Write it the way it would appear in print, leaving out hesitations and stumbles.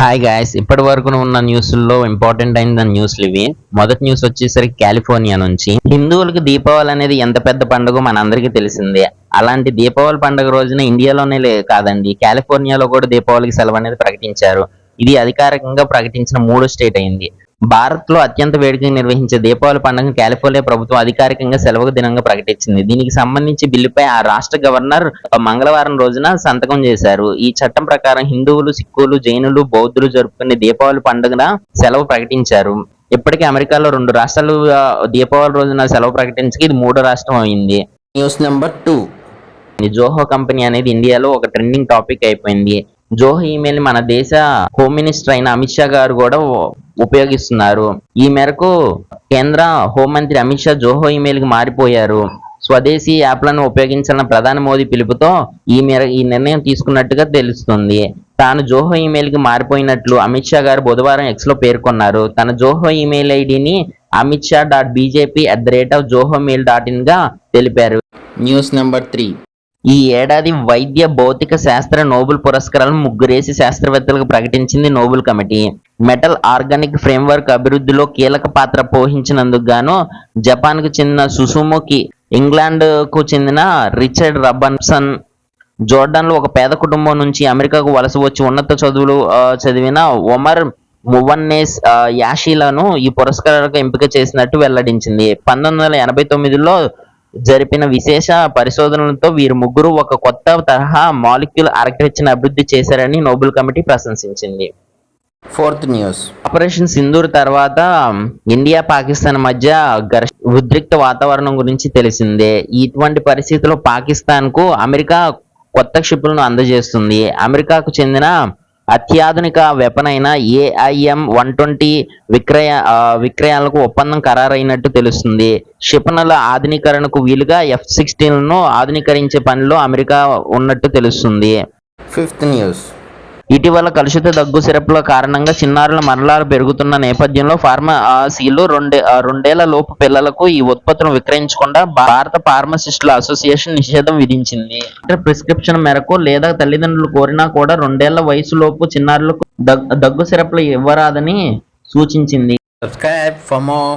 Hi guys, ఇప్పటి వరకు ఉన్న న్యూస్ల్లో ఇంపార్టెంట్ అయిన న్యూస్లు ఇవి. మొదటి న్యూస్ వచ్చేసరికి కాలిఫోర్నియా నుంచి. హిందువులకు దీపావళి అనేది ఎంత పెద్ద పండుగ మనందరికీ తెలిసిందే. అలాంటి దీపావళి పండుగ రోజున ఇండియాలోనే కాదండి, కాలిఫోర్నియాలో కూడా దీపావళికి సెలవు అనేది ప్రకటించారు. ఇది అధికారికంగా ప్రకటించిన 3వ స్టేట్ అయింది. భారత్ లో అత్యంత వేడుకగా నిర్వహించే దీపావళి పండుగను కాలిఫోర్నియా ప్రభుత్వం అధికారికంగా సెలవు దినంగా ప్రకటించింది. దీనికి సంబంధించి బిల్లుపై ఆ రాష్ట్ర గవర్నర్ మంగళవారం రోజున సంతకం చేశారు. ఈ చట్టం ప్రకారం హిందువులు, సిక్కులు, జైనులు, బౌద్ధులు జరుపుకునే దీపావళి పండుగన సెలవు ప్రకటించారు. ఇప్పటికే అమెరికాలో 2 రాష్ట్రాలు దీపావళి రోజున సెలవు ప్రకటించగా ఇది 3వ రాష్ట్రం అయింది. News number 2. జోహో కంపెనీ అనేది ఇండియాలో ఒక ట్రెండింగ్ టాపిక్ అయిపోయింది. జోహో ఈమెయిల్ మన దేశ హోమ్ మినిస్టర్ అయిన అమిత్ షా గారు కూడా ఉపయోగిస్తున్నారు. ఈ మేరకు కేంద్ర హోంమంత్రి అమిత్ షా జోహో ఈమెయిల్ కి మారిపోయారు. స్వదేశీ యాప్లను ఉపయోగించాలన్న ప్రధాని మోదీ పిలుపుతో ఈ నిర్ణయం తీసుకున్నట్టుగా తెలుస్తుంది. తాను జోహో ఈమెయిల్ కి మారిపోయినట్లు అమిత్ షా గారు బుధవారం ఎక్స్ లో పేర్కొన్నారు. తన జోహో ఈమెయిల్ ఐడిని amitshah.bjp@johomail.in గా తెలిపారు. News number 3. ఈ ఏడాది వైద్య భౌతిక శాస్త్ర నోబెల్ పురస్కారాలను 3 శాస్త్రవేత్తలకు ప్రకటించింది Nobel committee. Metal organic framework అభివృద్ధిలో కీలక పాత్ర పోషించినందుకు గాను జపాన్ కు చెందిన సుసుముకి, ఇంగ్లాండ్ కు చెందిన రిచర్డ్ రాబిన్సన్, జోర్డాన్ లో ఒక పేద కుటుంబం నుంచి అమెరికాకు వలస వచ్చి ఉన్నత చదువులు చదివిన ఒమర్ మువన్నెస్ యాషీలను ఈ పురస్కారాలకు ఎంపిక చేసినట్టు వెల్లడించింది. 1989లో జరిపిన విశేష పరిశోధనలతో వీరు ముగ్గురు ఒక కొత్త తరహా మాలిక్యూల్ ఆర్కిటెక్చర్ అభివృద్ధి చేశారని నోబెల్ కమిటీ ప్రశంసించింది. 4th news. ఆపరేషన్ సింధూర్ తర్వాత ఇండియా, పాకిస్తాన్ మధ్య ఉద్రిక్త వాతావరణం గురించి తెలిసిందే. ఇటువంటి పరిస్థితుల్లో పాకిస్తాన్ కు అమెరికా కొత్త క్షిపణులను అందజేస్తుంది. అమెరికాకు చెందిన అత్యాధునిక వెపన్ అయిన AIM-120 విక్రయాలకు ఒప్పందం ఖరారైనట్టు తెలుస్తుంది. క్షిపణుల ఆధునీకరణకు వీలుగా F-16లను ఆధునీకరించే పనిలో అమెరికా ఉన్నట్టు తెలుస్తుంది. 5th news. ఇటీవల కలుషిత దగ్గు సిరప్ల కారణంగా చిన్నారుల మరణాలు పెరుగుతున్న నేపథ్యంలో ఫార్మసీలు 2 లోపు పిల్లలకు ఈ ఉత్పత్తులను విక్రయించకుండా భారత ఫార్మసిస్టుల అసోసియేషన్ నిషేధం విధించింది. ప్రిస్క్రిప్షన్ మేరకు లేదా తల్లిదండ్రులు కోరినా కూడా 2 వయసు లోపు చిన్నారులకు దగ్గు సిరప్లు ఇవ్వరాదని సూచించింది. Subscribe for more.